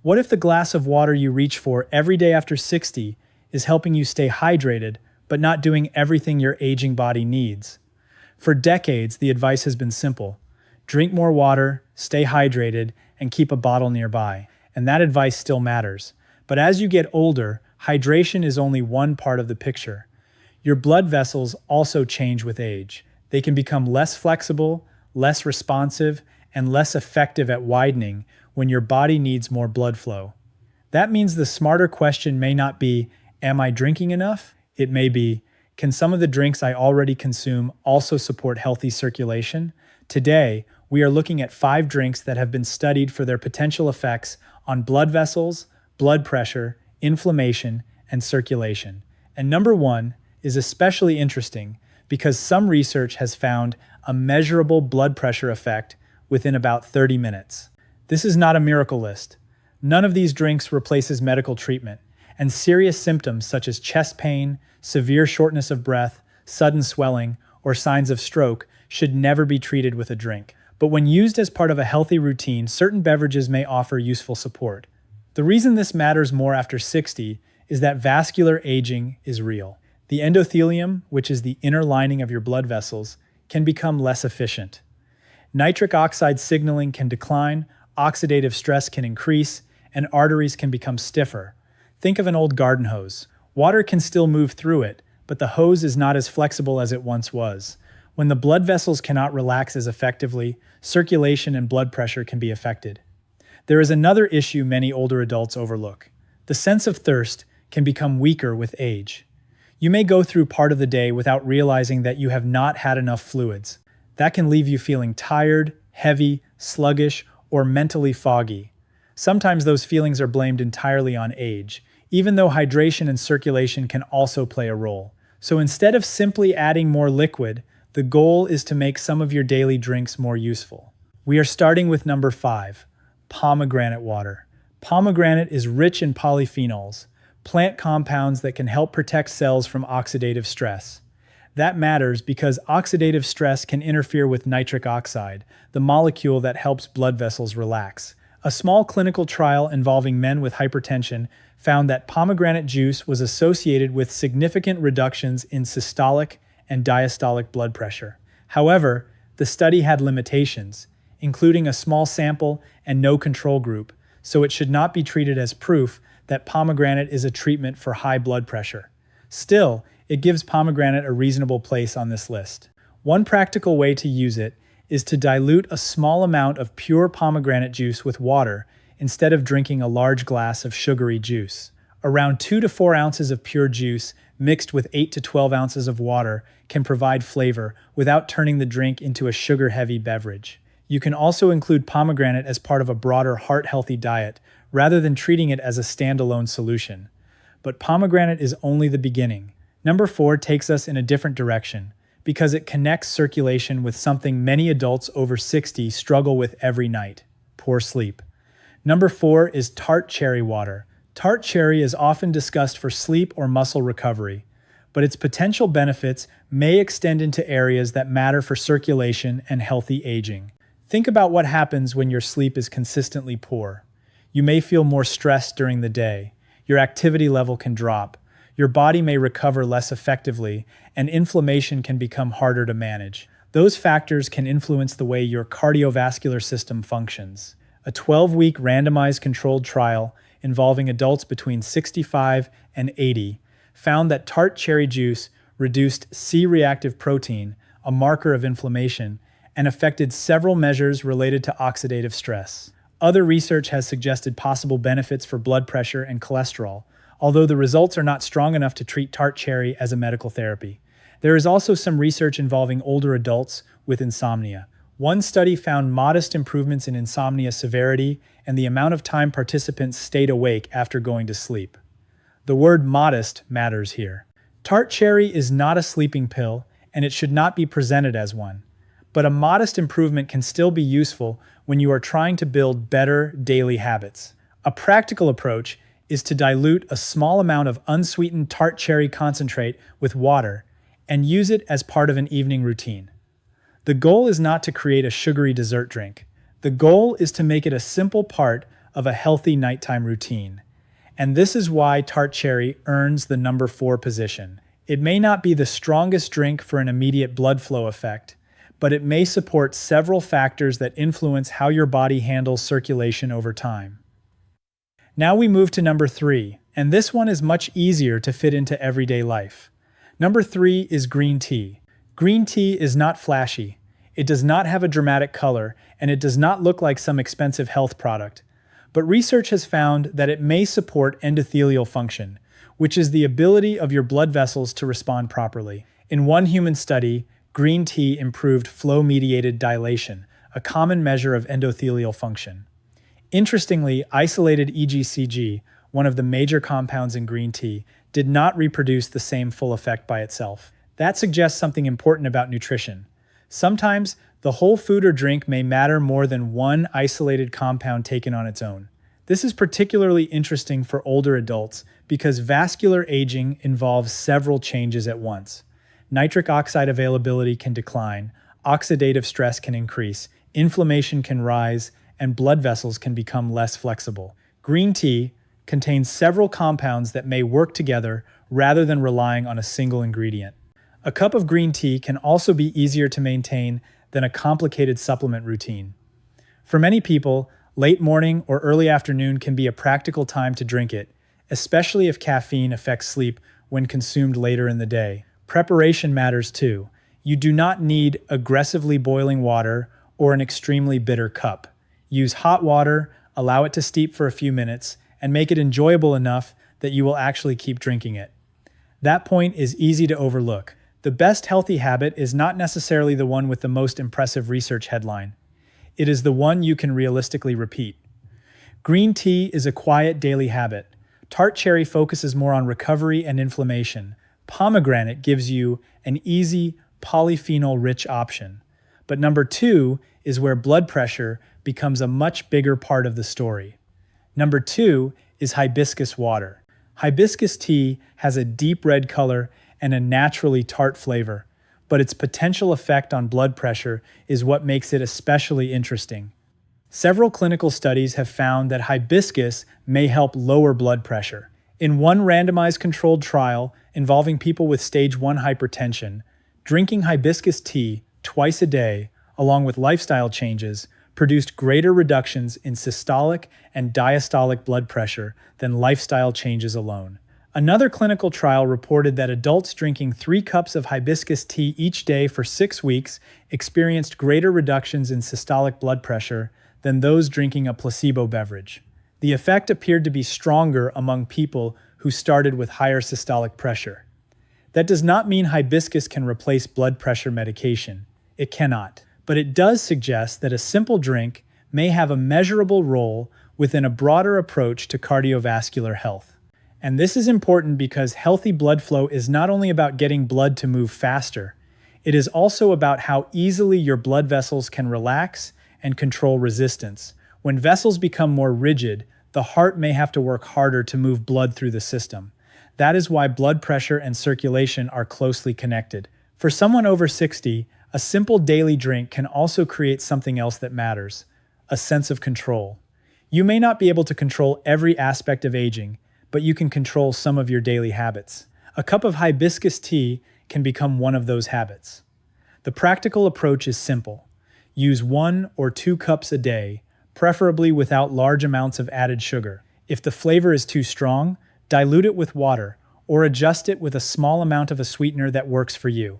What if the glass of water you reach for every day after 60 is helping you stay hydrated, but not doing everything your aging body needs? For decades, the advice has been simple. Drink more water, stay hydrated, and keep a bottle nearby. And that advice still matters. But as you get older, hydration is only one part of the picture. Your blood vessels also change with age. They can become less flexible, less responsive, and less effective at widening when your body needs more blood flow. That means the smarter question may not be, am I drinking enough? It may be, can some of the drinks I already consume also support healthy circulation? Today, we are looking at 5 drinks that have been studied for their potential effects on blood vessels, blood pressure, inflammation, and circulation. And number 1 is especially interesting because some research has found a measurable blood pressure effect within about 30 minutes. This is not a miracle list. None of these drinks replaces medical treatment, and serious symptoms such as chest pain, severe shortness of breath, sudden swelling, or signs of stroke should never be treated with a drink. But when used as part of a healthy routine, certain beverages may offer useful support. The reason this matters more after 60 is that vascular aging is real. The endothelium, which is the inner lining of your blood vessels, can become less efficient. Nitric oxide signaling can decline, oxidative stress can increase, and arteries can become stiffer. Think of an old garden hose. Water can still move through it, but the hose is not as flexible as it once was. When the blood vessels cannot relax as effectively, circulation and blood pressure can be affected. There is another issue many older adults overlook. The sense of thirst can become weaker with age. You may go through part of the day without realizing that you have not had enough fluids. That can leave you feeling tired, heavy, sluggish, or mentally foggy. Sometimes those feelings are blamed entirely on age, even though hydration and circulation can also play a role. So instead of simply adding more liquid, the goal is to make some of your daily drinks more useful. We are starting with number 5, pomegranate water. Pomegranate is rich in polyphenols, plant compounds that can help protect cells from oxidative stress. That matters because oxidative stress can interfere with nitric oxide, the molecule that helps blood vessels relax. A small clinical trial involving men with hypertension found that pomegranate juice was associated with significant reductions in systolic and diastolic blood pressure. However, the study had limitations, including a small sample and no control group, so it should not be treated as proof that pomegranate is a treatment for high blood pressure. Still, it gives pomegranate a reasonable place on this list. One practical way to use it is to dilute a small amount of pure pomegranate juice with water instead of drinking a large glass of sugary juice. Around 2 to 4 ounces of pure juice mixed with 8 to 12 ounces of water can provide flavor without turning the drink into a sugar-heavy beverage. You can also include pomegranate as part of a broader heart-healthy diet rather than treating it as a standalone solution. But pomegranate is only the beginning. Number 4 takes us in a different direction because it connects circulation with something many adults over 60 struggle with every night: poor sleep. Number 4 is Tart cherry water. Tart cherry is often discussed for sleep or muscle recovery, but its potential benefits may extend into areas that matter for circulation and healthy aging. Think about what happens when your sleep is consistently poor. You may feel more stressed during the day. Your activity level can drop. Your body may recover less effectively, and inflammation can become harder to manage. Those factors can influence the way your cardiovascular system functions. A 12-week randomized controlled trial involving adults between 65 and 80 found that tart cherry juice reduced C-reactive protein, a marker of inflammation, and affected several measures related to oxidative stress. Other research has suggested possible benefits for blood pressure and cholesterol, although the results are not strong enough to treat tart cherry as a medical therapy. There is also some research involving older adults with insomnia. One study found modest improvements in insomnia severity and the amount of time participants stayed awake after going to sleep. The word modest matters here. Tart cherry is not a sleeping pill, and it should not be presented as one. But a modest improvement can still be useful when you are trying to build better daily habits. A practical approach is to dilute a small amount of unsweetened tart cherry concentrate with water and use it as part of an evening routine. The goal is not to create a sugary dessert drink. The goal is to make it a simple part of a healthy nighttime routine. And this is why Tart Cherry earns the number 4 position. It may not be the strongest drink for an immediate blood flow effect, but it may support several factors that influence how your body handles circulation over time. Now we move to number 3, and this one is much easier to fit into everyday life. Number 3 is green tea. Green tea is not flashy. It does not have a dramatic color, and it does not look like some expensive health product. But research has found that it may support endothelial function, which is the ability of your blood vessels to respond properly. In one human study, green tea improved flow-mediated dilation, a common measure of endothelial function. Interestingly, isolated EGCG, one of the major compounds in green tea, did not reproduce the same full effect by itself. That suggests something important about nutrition. Sometimes, the whole food or drink may matter more than one isolated compound taken on its own. This is particularly interesting for older adults because vascular aging involves several changes at once. Nitric oxide availability can decline, oxidative stress can increase, inflammation can rise, and blood vessels can become less flexible. Green tea contains several compounds that may work together rather than relying on a single ingredient. A cup of green tea can also be easier to maintain than a complicated supplement routine. For many people, late morning or early afternoon can be a practical time to drink it, especially if caffeine affects sleep when consumed later in the day. Preparation matters too. You do not need aggressively boiling water or an extremely bitter cup. Use hot water, allow it to steep for a few minutes, and make it enjoyable enough that you will actually keep drinking it. That point is easy to overlook. The best healthy habit is not necessarily the one with the most impressive research headline. It is the one you can realistically repeat. Green tea is a quiet daily habit. Tart Cherry focuses more on recovery and inflammation. Pomegranate gives you an easy, polyphenol-rich option. But number 2 is where blood pressure becomes a much bigger part of the story. Number 2 is Hibiscus Water. Hibiscus tea has a deep red color and a naturally tart flavor, but its potential effect on blood pressure is what makes it especially interesting. Several clinical studies have found that hibiscus may help lower blood pressure. In one randomized controlled trial involving people with stage 1 hypertension, drinking hibiscus tea twice a day, along with lifestyle changes, produced greater reductions in systolic and diastolic blood pressure than lifestyle changes alone. Another clinical trial reported that adults drinking 3 cups of hibiscus tea each day for 6 weeks experienced greater reductions in systolic blood pressure than those drinking a placebo beverage. The effect appeared to be stronger among people who started with higher systolic pressure. That does not mean hibiscus can replace blood pressure medication. It cannot. But it does suggest that a simple drink may have a measurable role within a broader approach to cardiovascular health. And this is important because healthy blood flow is not only about getting blood to move faster, it is also about how easily your blood vessels can relax and control resistance. When vessels become more rigid, the heart may have to work harder to move blood through the system. That is why blood pressure and circulation are closely connected. For someone over 60, a simple daily drink can also create something else that matters, a sense of control. You may not be able to control every aspect of aging, but you can control some of your daily habits. A cup of hibiscus tea can become one of those habits. The practical approach is simple. Use 1 or 2 cups a day, preferably without large amounts of added sugar. If the flavor is too strong, dilute it with water or adjust it with a small amount of a sweetener that works for you.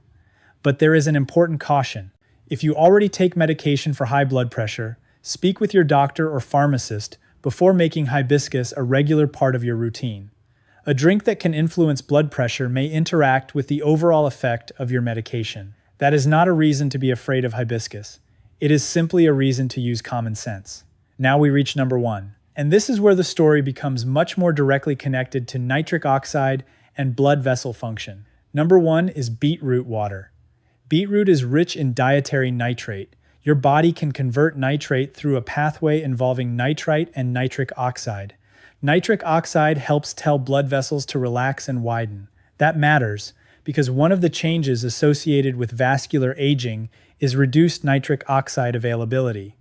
But there is an important caution. If you already take medication for high blood pressure, speak with your doctor or pharmacist before making hibiscus a regular part of your routine. A drink that can influence blood pressure may interact with the overall effect of your medication. That is not a reason to be afraid of hibiscus. It is simply a reason to use common sense. Now we reach number 1. And this is where the story becomes much more directly connected to nitric oxide and blood vessel function. Number 1 is beetroot water. Beetroot is rich in dietary nitrate. Your body can convert nitrate through a pathway involving nitrite and nitric oxide. Nitric oxide helps tell blood vessels to relax and widen. That matters because one of the changes associated with vascular aging is reduced nitric oxide availability.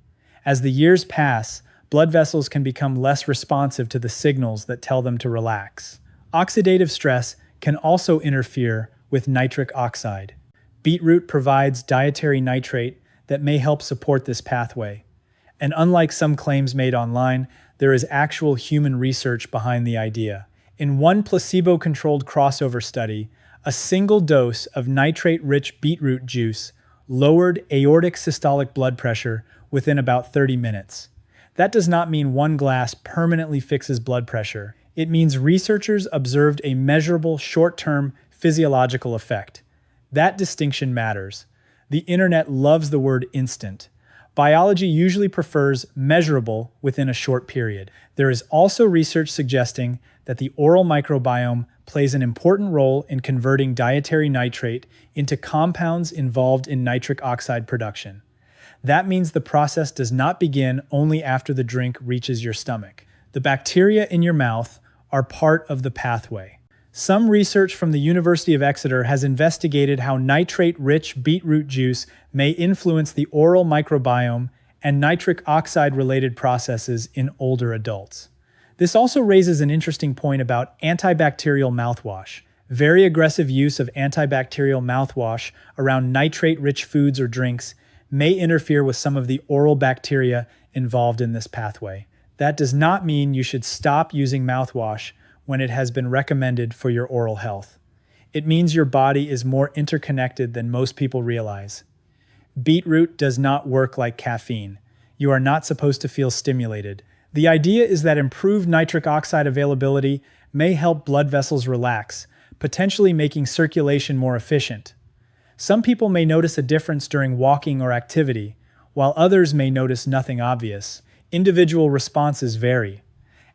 As the years pass, blood vessels can become less responsive to the signals that tell them to relax. Oxidative stress can also interfere with nitric oxide. Beetroot provides dietary nitrate that may help support this pathway. And unlike some claims made online, there is actual human research behind the idea. In one placebo-controlled crossover study, a single dose of nitrate-rich beetroot juice lowered aortic systolic blood pressure within about 30 minutes. That does not mean one glass permanently fixes blood pressure. It means researchers observed a measurable short-term physiological effect. That distinction matters. The internet loves the word instant. Biology usually prefers measurable within a short period. There is also research suggesting that the oral microbiome plays an important role in converting dietary nitrate into compounds involved in nitric oxide production. That means the process does not begin only after the drink reaches your stomach. The bacteria in your mouth are part of the pathway. Some research from the University of Exeter has investigated how nitrate-rich beetroot juice may influence the oral microbiome and nitric oxide-related processes in older adults. This also raises an interesting point about antibacterial mouthwash. Very aggressive use of antibacterial mouthwash around nitrate-rich foods or drinks may interfere with some of the oral bacteria involved in this pathway. That does not mean you should stop using mouthwash when it has been recommended for your oral health. It means your body is more interconnected than most people realize. Beetroot does not work like caffeine. You are not supposed to feel stimulated. The idea is that improved nitric oxide availability may help blood vessels relax, potentially making circulation more efficient. Some people may notice a difference during walking or activity, while others may notice nothing obvious. Individual responses vary.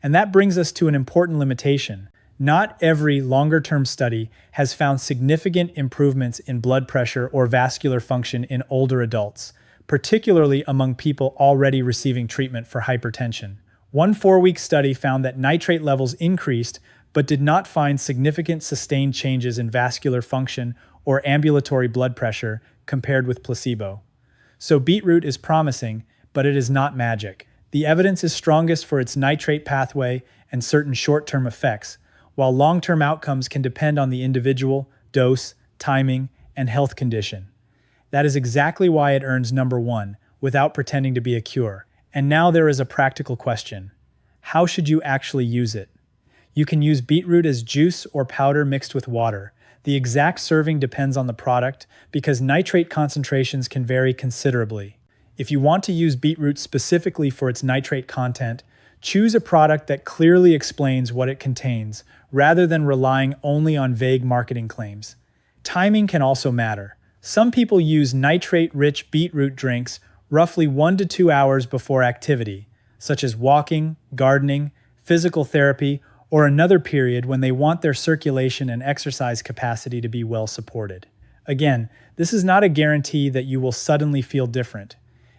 And that brings us to an important limitation. Not every longer-term study has found significant improvements in blood pressure or vascular function in older adults, particularly among people already receiving treatment for hypertension. One 4-week study found that nitrate levels increased but did not find significant sustained changes in vascular function or ambulatory blood pressure compared with placebo. So beetroot is promising, but it is not magic. The evidence is strongest for its nitrate pathway and certain short-term effects, while long-term outcomes can depend on the individual, dose, timing, and health condition. That is exactly why it earns number 1, without pretending to be a cure. And now there is a practical question. How should you actually use it? You can use beetroot as juice or powder mixed with water. The exact serving depends on the product because nitrate concentrations can vary considerably. If you want to use beetroot specifically for its nitrate content, choose a product that clearly explains what it contains, rather than relying only on vague marketing claims. Timing can also matter. Some people use nitrate-rich beetroot drinks roughly 1 to 2 hours before activity, such as walking, gardening, physical therapy, or another period when they want their circulation and exercise capacity to be well supported. Again, this is not a guarantee that you will suddenly feel different.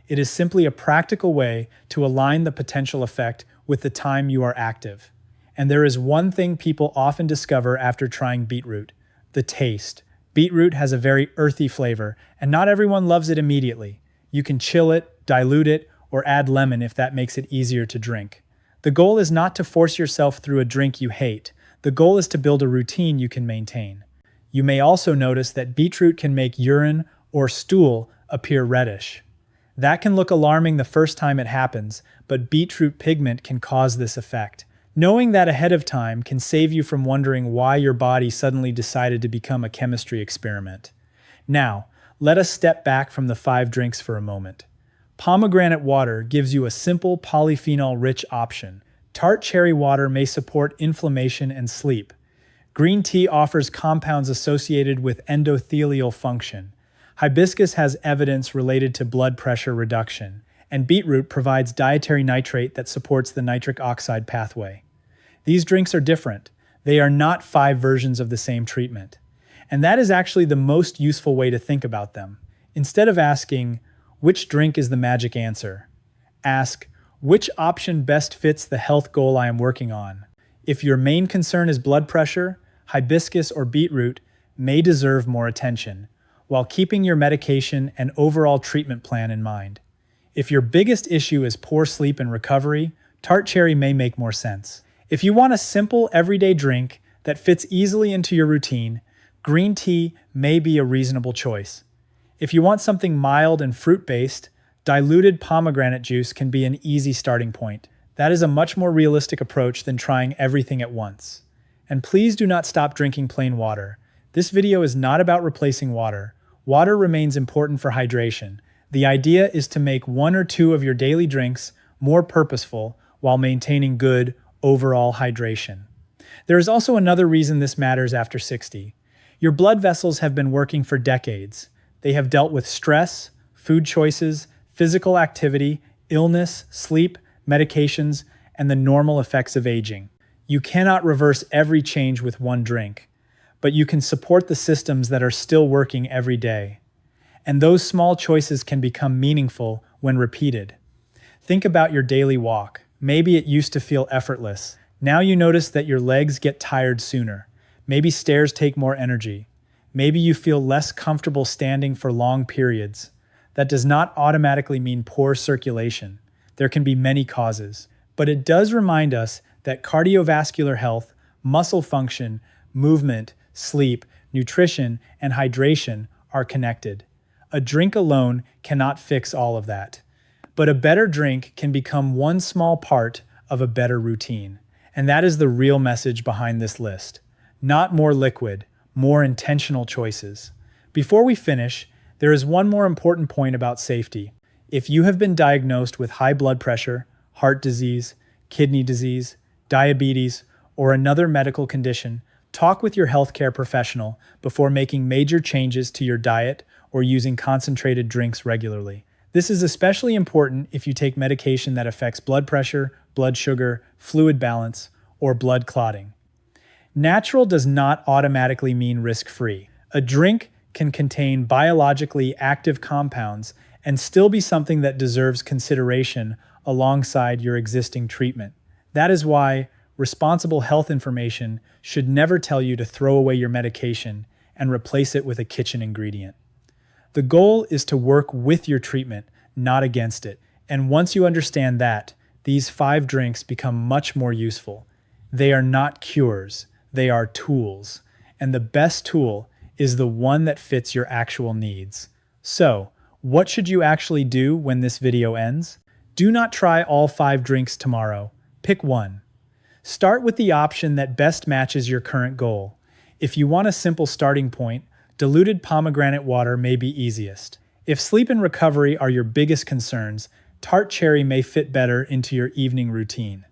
It is simply a practical way to align the potential effect with the time you are active. And there is one thing people often discover after trying beetroot: the taste. Beetroot has a very earthy flavor, and not everyone loves it immediately. You can chill it, dilute it, or add lemon if that makes it easier to drink. The goal is not to force yourself through a drink you hate. The goal is to build a routine you can maintain. You may also notice that beetroot can make urine or stool appear reddish. That can look alarming the first time it happens, but beetroot pigment can cause this effect. Knowing that ahead of time can save you from wondering why your body suddenly decided to become a chemistry experiment. Now, let us step back from the 5 drinks for a moment. Pomegranate water gives you a simple polyphenol-rich option. Tart cherry water may support inflammation and sleep. Green tea offers compounds associated with endothelial function. Hibiscus has evidence related to blood pressure reduction, and beetroot provides dietary nitrate that supports the nitric oxide pathway. These drinks are different. They are not 5 versions of the same treatment. And that is actually the most useful way to think about them. Instead of asking, which drink is the magic answer? Ask, which option best fits the health goal I am working on? If your main concern is blood pressure, hibiscus or beetroot may deserve more attention, while keeping your medication and overall treatment plan in mind. If your biggest issue is poor sleep and recovery, Tart Cherry may make more sense. If you want a simple, everyday drink that fits easily into your routine, green tea may be a reasonable choice. If you want something mild and fruit-based, diluted pomegranate juice can be an easy starting point. That is a much more realistic approach than trying everything at once. And please do not stop drinking plain water. This video is not about replacing water. Water remains important for hydration. The idea is to make one or two of your daily drinks more purposeful while maintaining good overall hydration. There is also another reason this matters after 60. Your blood vessels have been working for decades. They have dealt with stress, food choices, physical activity, illness, sleep, medications, and the normal effects of aging. You cannot reverse every change with one drink, but you can support the systems that are still working every day. And those small choices can become meaningful when repeated. Think about your daily walk. Maybe it used to feel effortless. Now you notice that your legs get tired sooner. Maybe stairs take more energy. Maybe you feel less comfortable standing for long periods. That does not automatically mean poor circulation. There can be many causes. But it does remind us that cardiovascular health, muscle function, movement, sleep, nutrition, and hydration are connected. A drink alone cannot fix all of that. But a better drink can become one small part of a better routine. And that is the real message behind this list. Not more liquid, more intentional choices. Before we finish, there is one more important point about safety. If you have been diagnosed with high blood pressure, heart disease, kidney disease, diabetes, or another medical condition, talk with your healthcare professional before making major changes to your diet or using concentrated drinks regularly. This is especially important if you take medication that affects blood pressure, blood sugar, fluid balance, or blood clotting. Natural does not automatically mean risk-free. A drink can contain biologically active compounds and still be something that deserves consideration alongside your existing treatment. That is why responsible health information should never tell you to throw away your medication and replace it with a kitchen ingredient. The goal is to work with your treatment, not against it. And once you understand that, these 5 drinks become much more useful. They are not cures, they are tools. And the best tool is the one that fits your actual needs. So, what should you actually do when this video ends? Do not try all 5 drinks tomorrow. Pick one. Start with the option that best matches your current goal. If you want a simple starting point, diluted pomegranate water may be easiest. If sleep and recovery are your biggest concerns, Tart Cherry may fit better into your evening routine.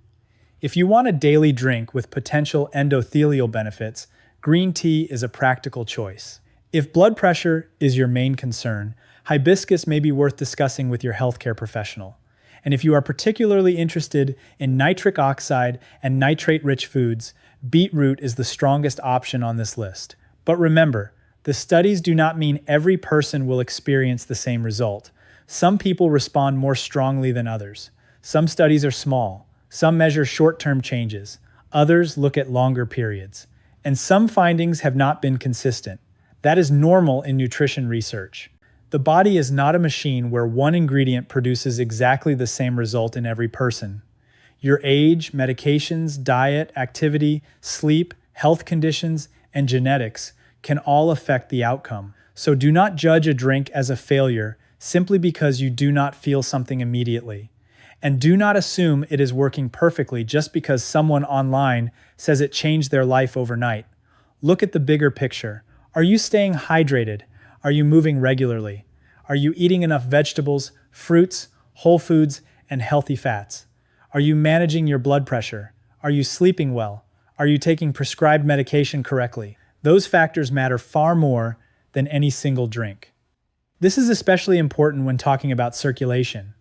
If you want a daily drink with potential endothelial benefits, green tea is a practical choice. If blood pressure is your main concern, hibiscus may be worth discussing with your healthcare professional. And if you are particularly interested in nitric oxide and nitrate-rich foods, beetroot is the strongest option on this list. But remember, the studies do not mean every person will experience the same result. Some people respond more strongly than others. Some studies are small. Some measure short-term changes. Others look at longer periods. And some findings have not been consistent. That is normal in nutrition research. The body is not a machine where one ingredient produces exactly the same result in every person. Your age, medications, diet, activity, sleep, health conditions, and genetics can all affect the outcome. So do not judge a drink as a failure simply because you do not feel something immediately. And do not assume it is working perfectly just because someone online says it changed their life overnight. Look at the bigger picture. Are you staying hydrated? Are you moving regularly? Are you eating enough vegetables, fruits, whole foods, and healthy fats? Are you managing your blood pressure? Are you sleeping well? Are you taking prescribed medication correctly? Those factors matter far more than any single drink. This is especially important when talking about circulation.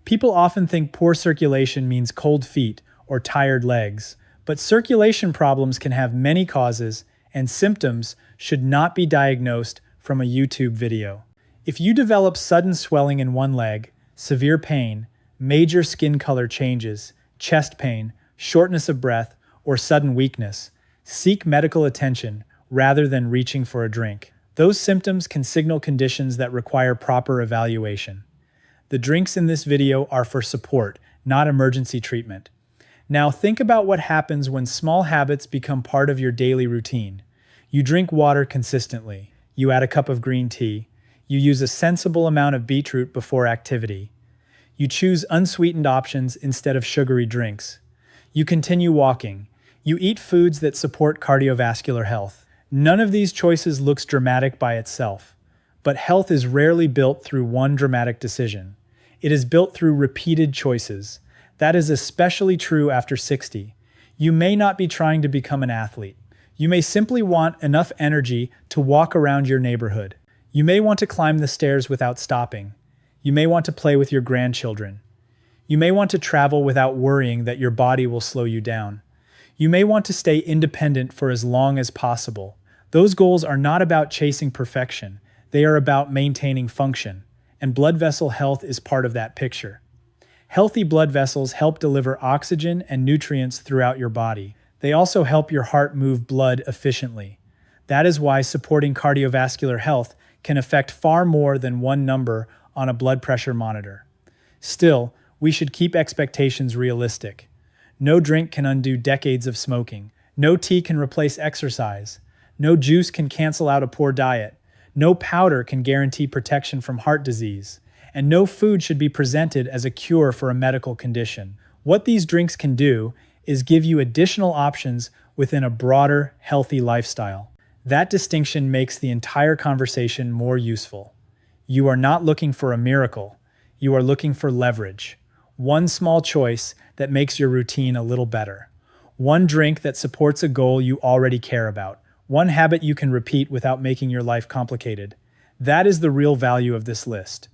People often think poor circulation means cold feet or tired legs, but circulation problems can have many causes, and symptoms should not be diagnosed from a YouTube video. If you develop sudden swelling in one leg, severe pain, major skin color changes, chest pain, shortness of breath, or sudden weakness, seek medical attention rather than reaching for a drink. Those symptoms can signal conditions that require proper evaluation. The drinks in this video are for support, not emergency treatment. Now think about what happens when small habits become part of your daily routine. You drink water consistently. You add a cup of green tea. You use a sensible amount of beetroot before activity. You choose unsweetened options instead of sugary drinks. You continue walking. You eat foods that support cardiovascular health. None of these choices looks dramatic by itself, but health is rarely built through one dramatic decision. It is built through repeated choices. That is especially true after 60. You may not be trying to become an athlete. You may simply want enough energy to walk around your neighborhood. You may want to climb the stairs without stopping. You may want to play with your grandchildren. You may want to travel without worrying that your body will slow you down. You may want to stay independent for as long as possible. Those goals are not about chasing perfection. They are about maintaining function, and blood vessel health is part of that picture. Healthy blood vessels help deliver oxygen and nutrients throughout your body. They also help your heart move blood efficiently. That is why supporting cardiovascular health can affect far more than one number on a blood pressure monitor. Still, we should keep expectations realistic. No drink can undo decades of smoking. No tea can replace exercise. No juice can cancel out a poor diet. No powder can guarantee protection from heart disease. And no food should be presented as a cure for a medical condition. What these drinks can do is give you additional options within a broader, healthy lifestyle. That distinction makes the entire conversation more useful. You are not looking for a miracle. You are looking for leverage. One small choice that makes your routine a little better. One drink that supports a goal you already care about. One habit you can repeat without making your life complicated. That is the real value of this list.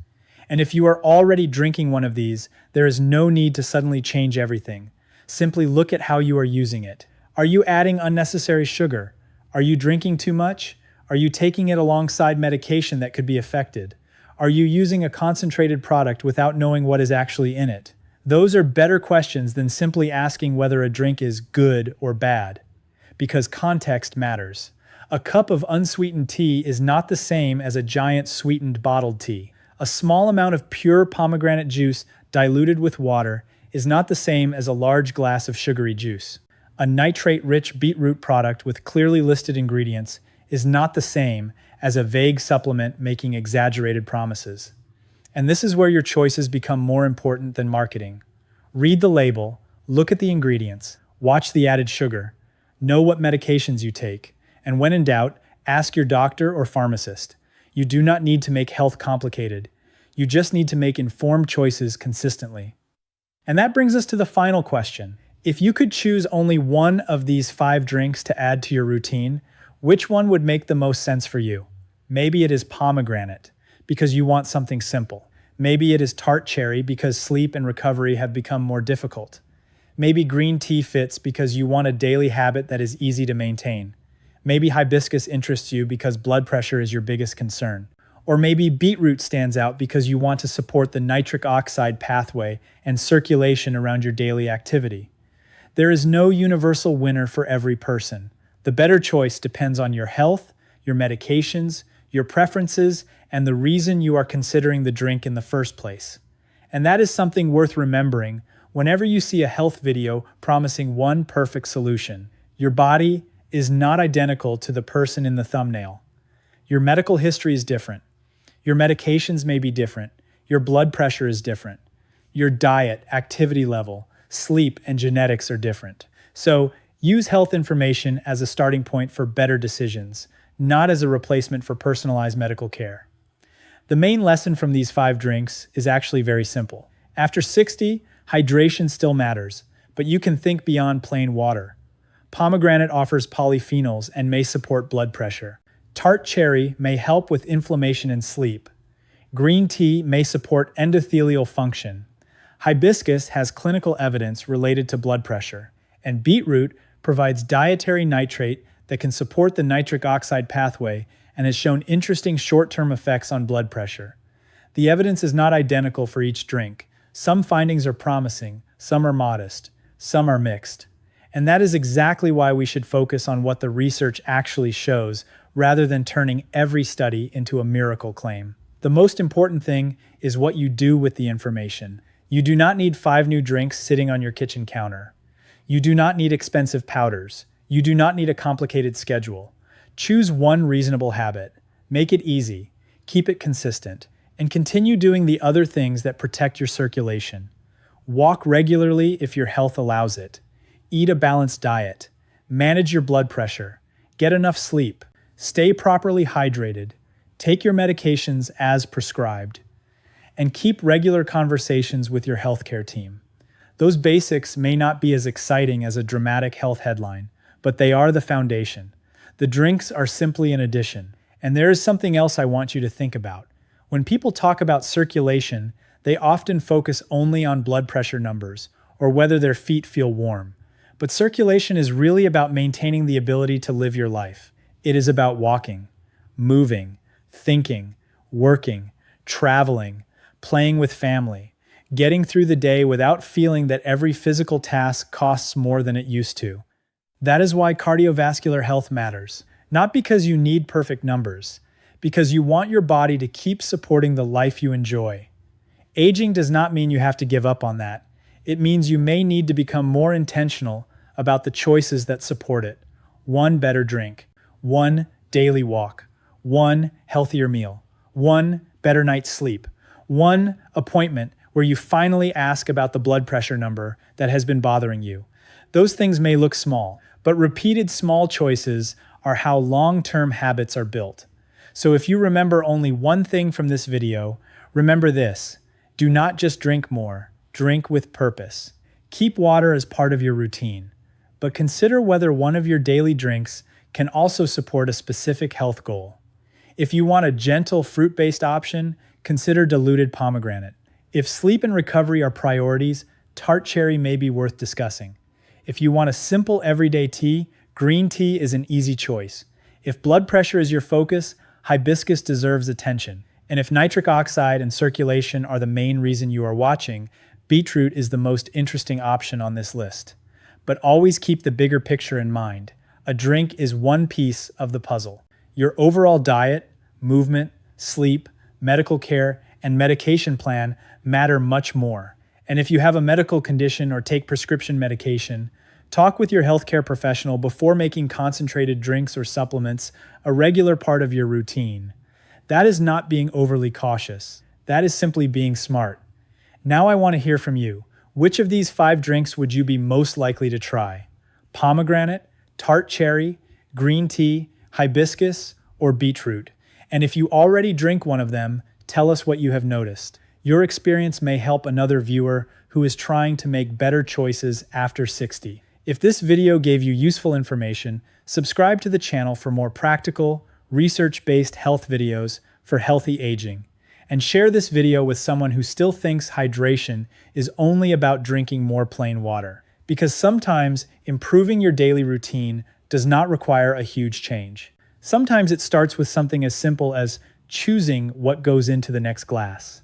And if you are already drinking one of these, there is no need to suddenly change everything. Simply look at how you are using it. Are you adding unnecessary sugar? Are you drinking too much? Are you taking it alongside medication that could be affected? Are you using a concentrated product without knowing what is actually in it? Those are better questions than simply asking whether a drink is good or bad, because context matters. A cup of unsweetened tea is not the same as a giant sweetened bottled tea. A small amount of pure pomegranate juice diluted with water is not the same as a large glass of sugary juice. A nitrate-rich beetroot product with clearly listed ingredients is not the same as a vague supplement making exaggerated promises. And this is where your choices become more important than marketing. Read the label, look at the ingredients, watch the added sugar, know what medications you take, and when in doubt, ask your doctor or pharmacist. You do not need to make health complicated. You just need to make informed choices consistently. And that brings us to the final question. If you could choose only one of these 5 drinks to add to your routine, which one would make the most sense for you? Maybe it is pomegranate, because you want something simple. Maybe it is tart cherry because sleep and recovery have become more difficult. Maybe green tea fits because you want a daily habit that is easy to maintain. Maybe hibiscus interests you because blood pressure is your biggest concern. Or maybe beetroot stands out because you want to support the nitric oxide pathway and circulation around your daily activity. There is no universal winner for every person. The better choice depends on your health, your medications, your preferences, and the reason you are considering the drink in the first place. And that is something worth remembering whenever you see a health video promising one perfect solution. Your body is not identical to the person in the thumbnail. Your medical history is different. Your medications may be different. Your blood pressure is different. Your diet, activity level, sleep, and genetics are different. So use health information as a starting point for better decisions, not as a replacement for personalized medical care. The main lesson from these 5 drinks is actually very simple. After 60, hydration still matters, but you can think beyond plain water. Pomegranate offers polyphenols and may support blood pressure. Tart cherry may help with inflammation and sleep. Green tea may support endothelial function. Hibiscus has clinical evidence related to blood pressure. And beetroot provides dietary nitrate that can support the nitric oxide pathway and has shown interesting short-term effects on blood pressure. The evidence is not identical for each drink. Some findings are promising, some are modest, some are mixed. And that is exactly why we should focus on what the research actually shows, rather than turning every study into a miracle claim. The most important thing is what you do with the information. You do not need 5 new drinks sitting on your kitchen counter. You do not need expensive powders. You do not need a complicated schedule. Choose one reasonable habit. Make it easy. Keep it consistent. And continue doing the other things that protect your circulation. Walk regularly if your health allows it. Eat a balanced diet. Manage your blood pressure. Get enough sleep. Stay properly hydrated. Take your medications as prescribed. And keep regular conversations with your healthcare team. Those basics may not be as exciting as a dramatic health headline, but they are the foundation. The drinks are simply an addition. And there is something else I want you to think about. When people talk about circulation, they often focus only on blood pressure numbers or whether their feet feel warm. But circulation is really about maintaining the ability to live your life. It is about walking, moving, thinking, working, traveling, playing with family, getting through the day without feeling that every physical task costs more than it used to. That is why cardiovascular health matters. Not because you need perfect numbers, because you want your body to keep supporting the life you enjoy. Aging does not mean you have to give up on that. It means you may need to become more intentional about the choices that support it. One better drink, one daily walk, one healthier meal, one better night's sleep, one appointment where you finally ask about the blood pressure number that has been bothering you. Those things may look small, but repeated small choices are how long-term habits are built. So if you remember only one thing from this video, remember this: do not just drink more, drink with purpose. Keep water as part of your routine, but consider whether one of your daily drinks can also support a specific health goal. If you want a gentle fruit-based option, consider diluted pomegranate. If sleep and recovery are priorities, tart cherry may be worth discussing. If you want a simple everyday tea, green tea is an easy choice. If blood pressure is your focus, hibiscus deserves attention. And if nitric oxide and circulation are the main reason you are watching, beetroot is the most interesting option on this list. But always keep the bigger picture in mind. A drink is one piece of the puzzle. Your overall diet, movement, sleep, medical care, and medication plan matter much more. And if you have a medical condition or take prescription medication, talk with your healthcare professional before making concentrated drinks or supplements a regular part of your routine. That is not being overly cautious. That is simply being smart. Now I want to hear from you. Which of these 5 drinks would you be most likely to try? Pomegranate, tart cherry, green tea, hibiscus, or beetroot? And if you already drink one of them, tell us what you have noticed. Your experience may help another viewer who is trying to make better choices after 60. If this video gave you useful information, subscribe to the channel for more practical, research-based health videos for healthy aging. And share this video with someone who still thinks hydration is only about drinking more plain water. Because sometimes improving your daily routine does not require a huge change. Sometimes it starts with something as simple as choosing what goes into the next glass.